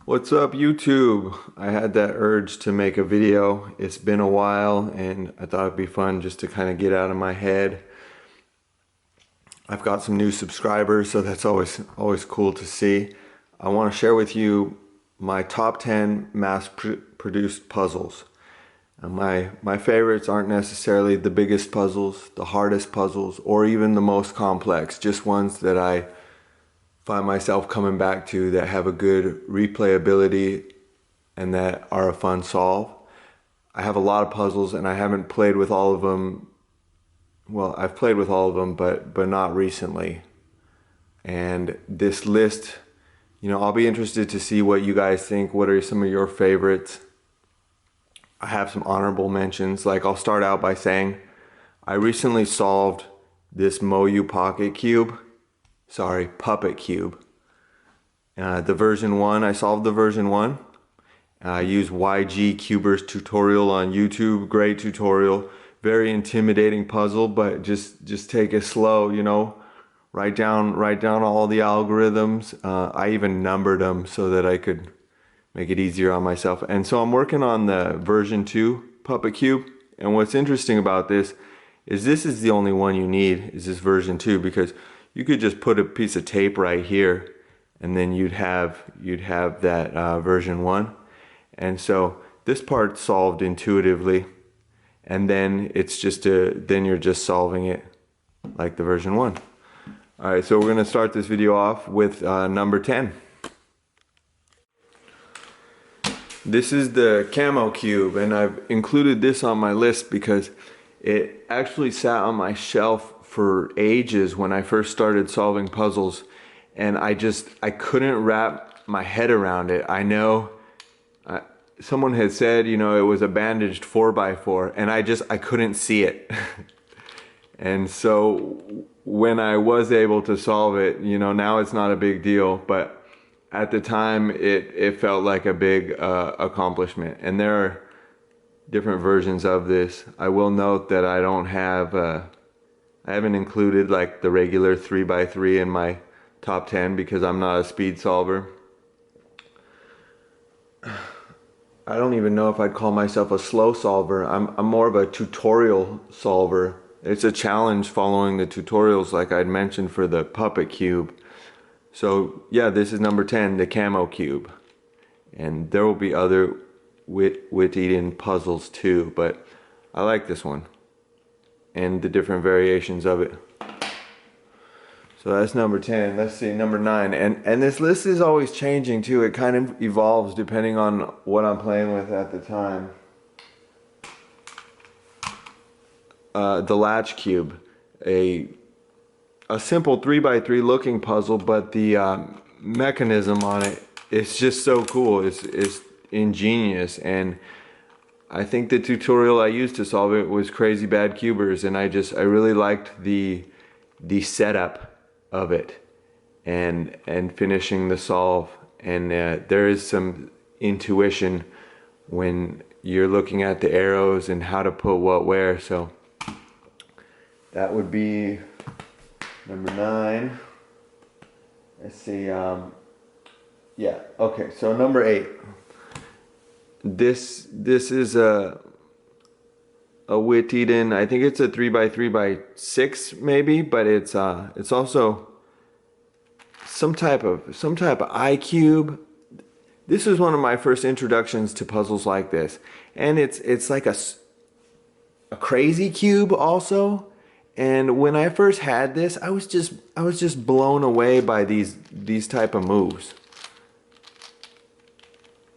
What's up, YouTube? I had that urge to make a video. It's been a while and I thought it'd be fun just to kind of get out of my head. I've got some new subscribers, so that's always cool to see. I want to share with you my top 10 mass-produced puzzles. My favorites aren't necessarily the biggest puzzles, the hardest puzzles, or even the most complex, just ones that I find myself coming back to that have a good replayability and that are a fun solve. I have a lot of puzzles and I haven't played with all of them. Well, I've played with all of them, but not recently. And this list, I'll be interested to see what you guys think. What are some of your favorites? I have some honorable mentions. Like, I'll start out by saying I recently solved this Puppet Cube. The version 1, I solved the version 1. I used YG Cuber's tutorial on YouTube. Great tutorial. Very intimidating puzzle, but just take it slow, Write down all the algorithms. I even numbered them so that I could make it easier on myself. And so I'm working on the version 2 Puppet Cube. And what's interesting about this is the only one you need, is this version 2, because you could just put a piece of tape right here and then you'd have that version 1. And so this part solved intuitively, and then then you're just solving it like the version 1. Alright, so we're going to start this video off with number 10. This is the Camo Cube, and I've included this on my list because it actually sat on my shelf for ages when I first started solving puzzles, and I couldn't wrap my head around it. I know someone had said, it was a bandaged 4x4, and I couldn't see it. And so when I was able to solve it, now it's not a big deal, but at the time it felt like a big accomplishment. And there are different versions of this. I will note that I haven't included like the regular 3x3 in my top 10 because I'm not a speed solver. I don't even know if I'd call myself a slow solver. I'm more of a tutorial solver. It's a challenge following the tutorials like I'd mentioned for the Puppet Cube. So yeah, this is number 10, the Camo Cube. And there will be other wit-eating puzzles too, but I like this one and the different variations of it. So that's number 10. Let's see, number 9. And this list is always changing too. It kind of evolves depending on what I'm playing with at the time. The Latch Cube. A simple 3x3 looking puzzle, but the mechanism on it is just so cool. It's ingenious, and I think the tutorial I used to solve it was Crazy Bad Cubers, and I really liked the setup of it and finishing the solve. And there is some intuition when you're looking at the arrows and how to put what where. So that would be number 9. Let's see. Yeah. Okay. So number 8. This is a wit-eating. I think it's a 3x3x6 maybe, but it's also some type of iCube. This was one of my first introductions to puzzles like this, and it's like a crazy cube also. And when I first had this, I was just blown away by these type of moves.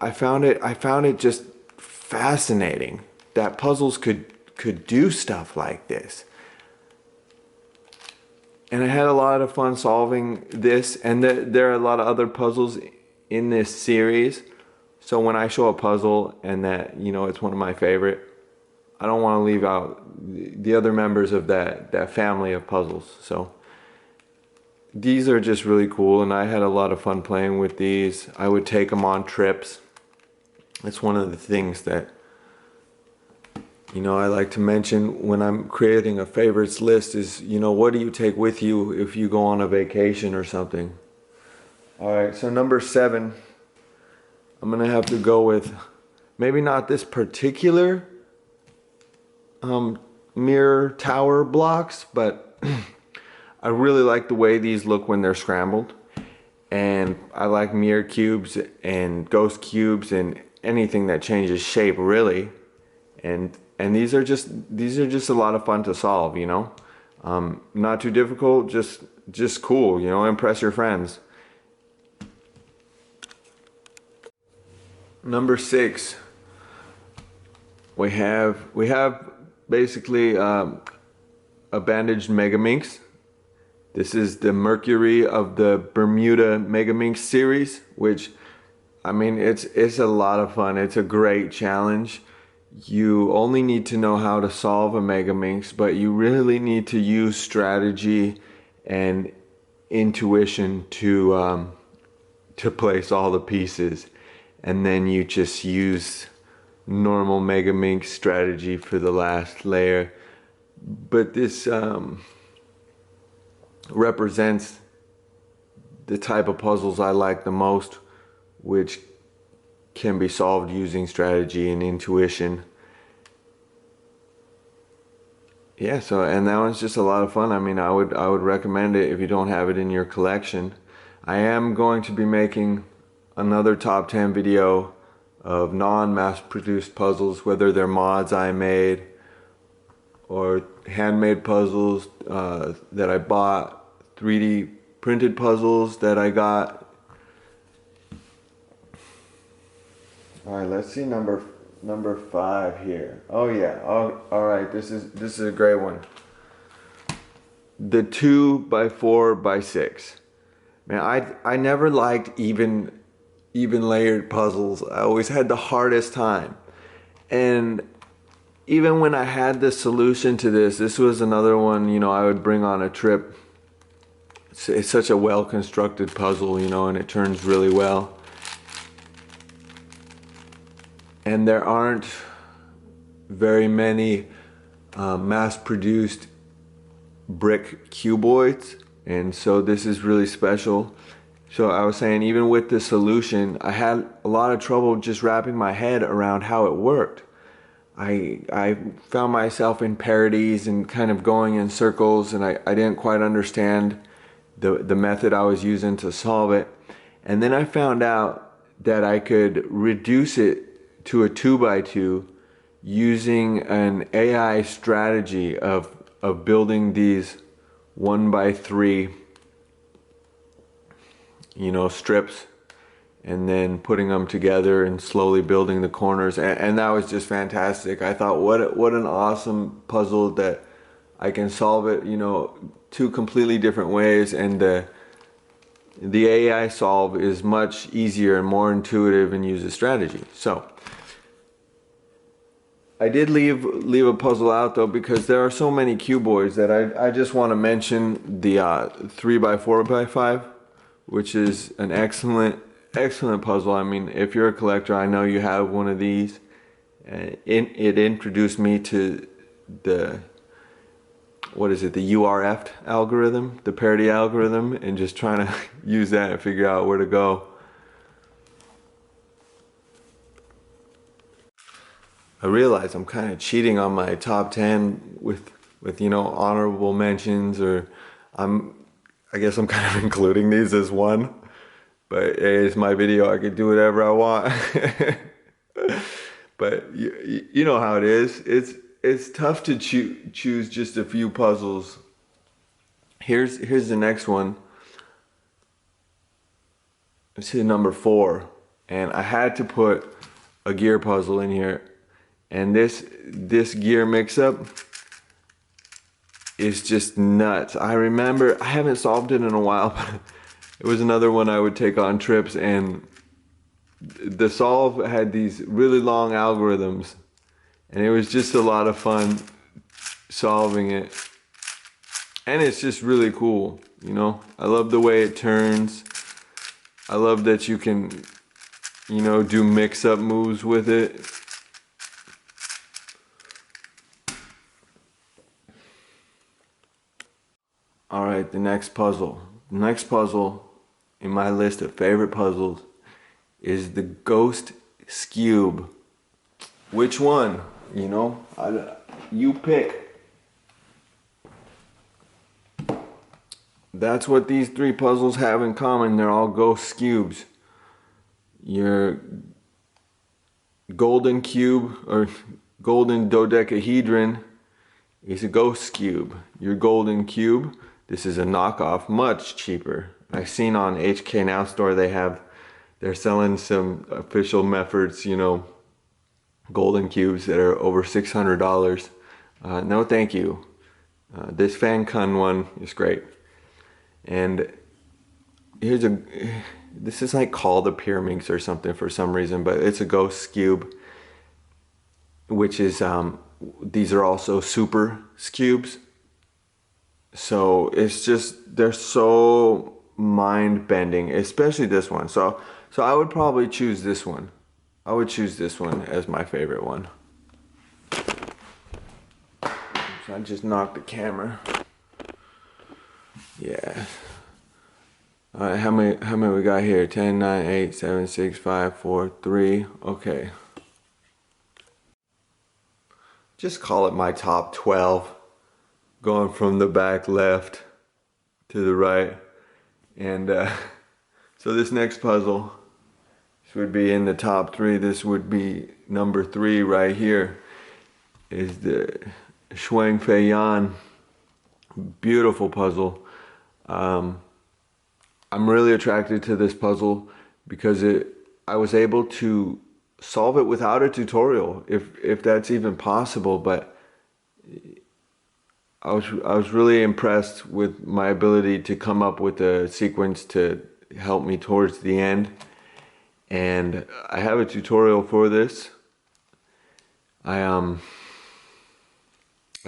I found it just fascinating that puzzles could do stuff like this. And I had a lot of fun solving this, and there are a lot of other puzzles in this series. So when I show a puzzle and that, it's one of my favorite, I don't want to leave out the other members of that family of puzzles. So these are just really cool, and I had a lot of fun playing with these. I would take them on trips. It's one of the things that I like to mention when I'm creating a favorites list is, what do you take with you if you go on a vacation or something? Alright, so number 7, I'm gonna have to go with maybe not this particular mirror tower blocks, but I really like the way these look when they're scrambled. And I like mirror cubes and ghost cubes and anything that changes shape, really. And these are just a lot of fun to solve, you know. Not too difficult, just cool, you know. Impress your friends. Number 6, we have basically a bandaged Megaminx. This is the Mercury of the Bermuda Megaminx series, which, I mean, it's a lot of fun. It's a great challenge. You only need to know how to solve a Megaminx, but you really need to use strategy and intuition to place all the pieces, and then you just use normal Megaminx strategy for the last layer. But this represents the type of puzzles I like the most, which can be solved using strategy and intuition. Yeah, so, and that one's just a lot of fun. I mean, I would recommend it if you don't have it in your collection. I am going to be making another top 10 video of non-mass produced puzzles, whether they're mods I made or handmade puzzles that I bought, 3D printed puzzles that I got. All right, let's see number 5 here. Oh yeah. Oh, all right. This is a great one. The 2x4x6. Man, I never liked even layered puzzles. I always had the hardest time. And even when I had the solution to this was another one, you know, I would bring on a trip. It's such a well constructed puzzle, you know, and it turns really well. And there aren't very many mass-produced brick cuboids, and so this is really special. So I was saying, even with the solution, I had a lot of trouble just wrapping my head around how it worked. I found myself in parodies and kind of going in circles, and I didn't quite understand the method I was using to solve it. And then I found out that I could reduce it to a 2x2 using an AI strategy of building these 1x3, you know, strips, and then putting them together and slowly building the corners, and that was just fantastic. I thought, what an awesome puzzle that I can solve it, you know, 2 completely different ways, and the AI solve is much easier and more intuitive and uses strategy. So I did leave a puzzle out though, because there are so many cuboids that I just want to mention the 3x4x5, which is an excellent puzzle. I mean, if you're a collector, I know you have one of these. It introduced me to the, what is it, the URF algorithm, the parity algorithm, and just trying to use that and figure out where to go. I realize I'm kind of cheating on my top 10 with you know, honorable mentions, or I guess I'm kind of including these as one, but hey, it's my video, I could do whatever I want. But you know how it is. It's tough to choose just a few puzzles. Here's the next one. This is number 4, and I had to put a gear puzzle in here. And this gear mix-up is just nuts. I remember, I haven't solved it in a while, but it was another one I would take on trips, and the solve had these really long algorithms, and it was just a lot of fun solving it. And it's just really cool, you know. I love the way it turns. I love that you can, you know, do mix-up moves with it. Alright, the next puzzle. The next puzzle in my list of favorite puzzles is the Ghost Skewb. Which one? You know, you pick. That's what these three puzzles have in common. They're all Ghost Skewbs. Your golden cube or golden dodecahedron is a Ghost Skewb. Your golden cube, this is a knockoff, much cheaper. I've seen on HK Now store they're selling some official methods, you know, golden cubes that are over $600. No thank you. This FanCun one is great. And this is like called a Pyraminx or something for some reason, but it's a Ghost Skewb, which is, these are also super Skewbs. So it's just, they're so mind-bending, especially this one. So I would probably choose this one. I would choose this one as my favorite one. So I just knocked the camera. Yeah. Alright, how many we got here? 10, 9, 8, 7, 6, 5, 4, 3. Okay. Just call it my top 12. Going from the back left to the right. And so this next puzzle, this would be in the top 3. This would be number 3 right here. Is the Shuang Fei Yan. Beautiful puzzle. I'm really attracted to this puzzle because I was able to solve it without a tutorial, if that's even possible. But I was really impressed with my ability to come up with a sequence to help me towards the end. And I have a tutorial for this. I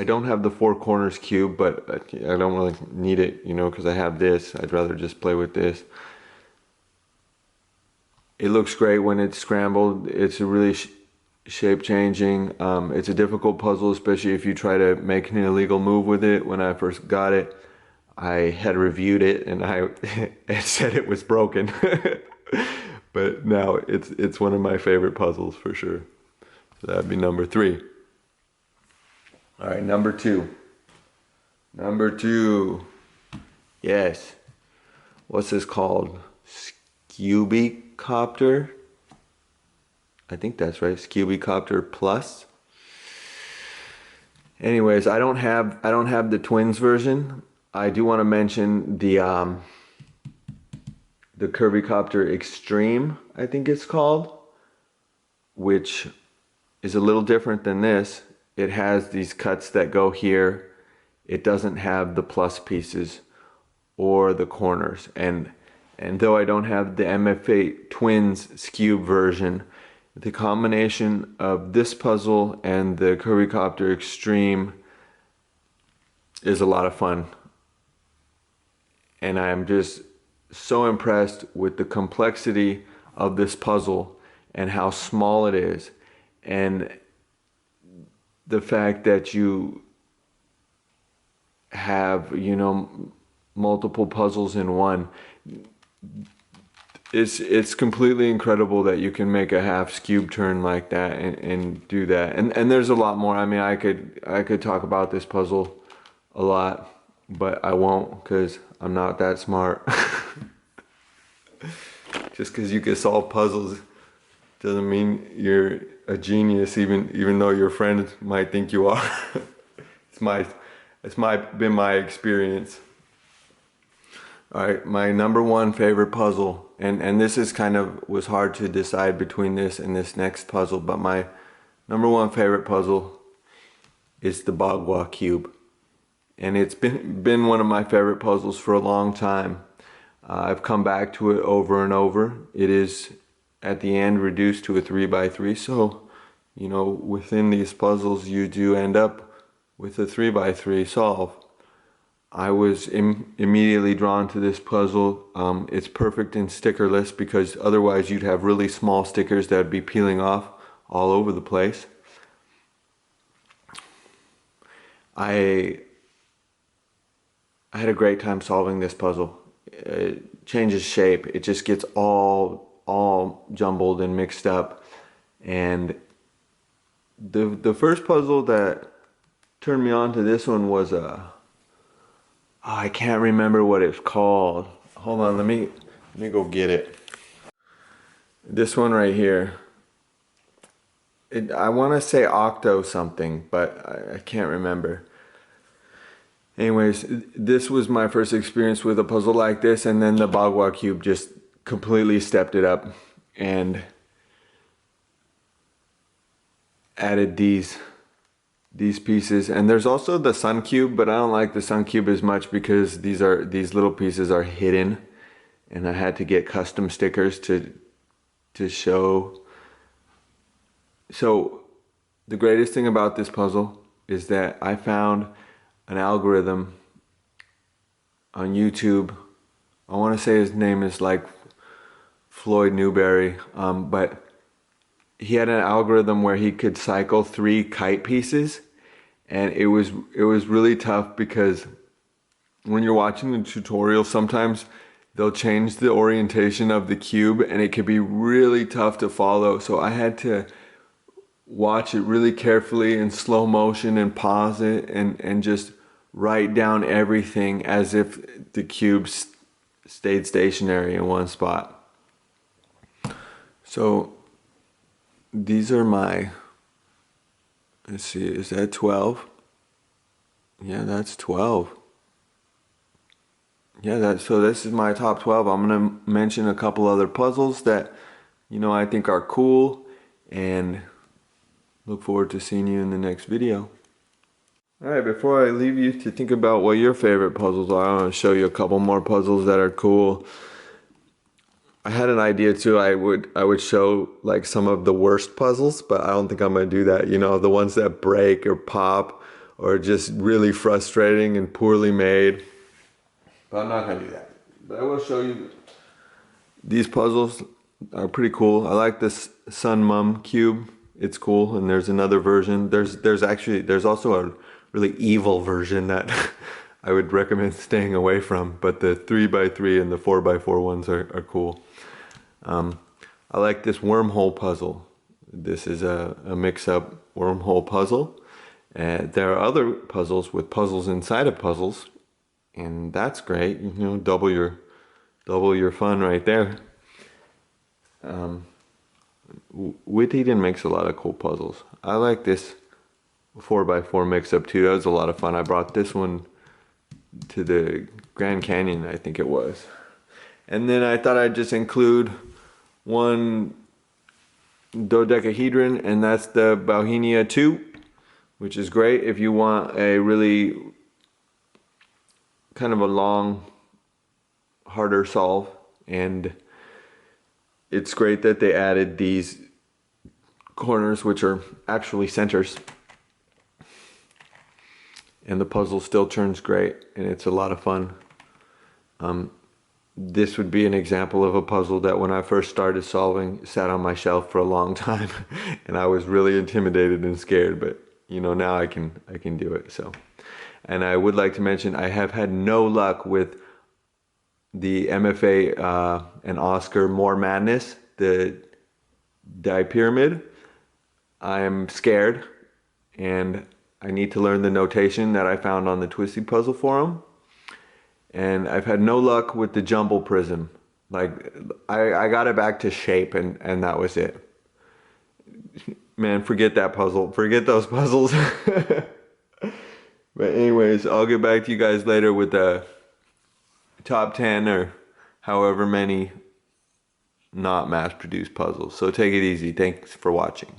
don't have the 4 corners cube, but I don't really need it, you know, because I have this. I'd rather just play with this. It looks great when it's scrambled. It's a really shape changing. It's a difficult puzzle, especially if you try to make an illegal move with it. When I first got it, I had reviewed it and it said it was broken. But now it's one of my favorite puzzles for sure. So that'd be number 3. All right, number 2. Number 2. Yes. What's this called? Scooby Copter. I think that's right. Scooby Copter Plus. Anyways, I don't have the twins version. I do want to mention the Scooby Copter Extreme, I think it's called, which is a little different than this. It has these cuts that go here. It doesn't have the plus pieces or the corners. And though I don't have the MF8 Twins Skewb version, the combination of this puzzle and the Scooby Copter Extreme is a lot of fun. And I'm just so impressed with the complexity of this puzzle and how small it is. And the fact that you have, you know, multiple puzzles in one. It's completely incredible that you can make a half Skewb turn like that and do that. And there's a lot more. I mean, I could talk about this puzzle a lot, but I won't because I'm not that smart. Just because you can solve puzzles doesn't mean you're a genius, even though your friend might think you are. It's been my experience. All right, my number 1 favorite puzzle, and this is was hard to decide between this and this next puzzle, but my number 1 favorite puzzle is the Bagua Cube, and it's been one of my favorite puzzles for a long time. I've come back to it over and over. It is at the end reduced to a 3x3, so you know, within these puzzles you do end up with a 3x3 solve. I was immediately drawn to this puzzle. It's perfect in stickerless because otherwise you'd have really small stickers that would be peeling off all over the place. I had a great time solving this puzzle. It changes shape. It just gets all all jumbled and mixed up. And the first puzzle that turned me on to this one was I can't remember what it's called. Hold on, let me go get it. This one right here. I want to say octo something, but I can't remember. Anyways, this was my first experience with a puzzle like this, and then the bubbloid cube just completely stepped it up and added these pieces. And there's also the sun cube, but I don't like the sun cube as much because these little pieces are hidden, and I had to get custom stickers to show. So the greatest thing about this puzzle is that I found an algorithm on YouTube. I want to say his name is like Floyd Newberry, but he had an algorithm where he could cycle 3 kite pieces, and it was really tough because when you're watching the tutorial, sometimes they'll change the orientation of the cube and it could be really tough to follow. So I had to watch it really carefully in slow motion and pause it and just write down everything as if the cube stayed stationary in one spot. So these are my, let's see, is that 12? Yeah, that's 12. Yeah, so this is my top 12. I'm gonna mention a couple other puzzles that, you know, I think are cool, and look forward to seeing you in the next video. Alright, before I leave you to think about what your favorite puzzles are, I want to show you a couple more puzzles that are cool. I had an idea too. I would show like some of the worst puzzles, but I don't think I'm gonna do that. You know, the ones that break or pop or just really frustrating and poorly made. But I'm not gonna do that. But I will show you these puzzles are pretty cool. I like this Sun Mum cube. It's cool, and there's another version. There's also a really evil version that I would recommend staying away from, but the 3x3 and the 4x4 ones are cool. I like this wormhole puzzle. This is a mix-up wormhole puzzle. There are other puzzles with puzzles inside of puzzles, and that's great. You know, double your fun right there. Whittington makes a lot of cool puzzles. I like this 4x4 mix-up too. That was a lot of fun. I brought this one to the Grand Canyon, I think it was. And then I thought I'd just include one dodecahedron, and that's the Bohemia 2, which is great if you want a really kind of a long, harder solve. And it's great that they added these corners, which are actually centers. And the puzzle still turns great, and it's a lot of fun. This would be an example of a puzzle that when I first started solving sat on my shelf for a long time, and I was really intimidated and scared, but you know, now I can do it. So, and I would like to mention I have had no luck with the MFA and Oscar More Madness, the dipyramid. I'm scared, and I need to learn the notation that I found on the Twisty Puzzle forum. And I've had no luck with the jumble prism. Like, I got it back to shape, and that was it. Man, forget that puzzle. Forget those puzzles. But anyways, I'll get back to you guys later with the top 10 or however many not mass-produced puzzles. So take it easy. Thanks for watching.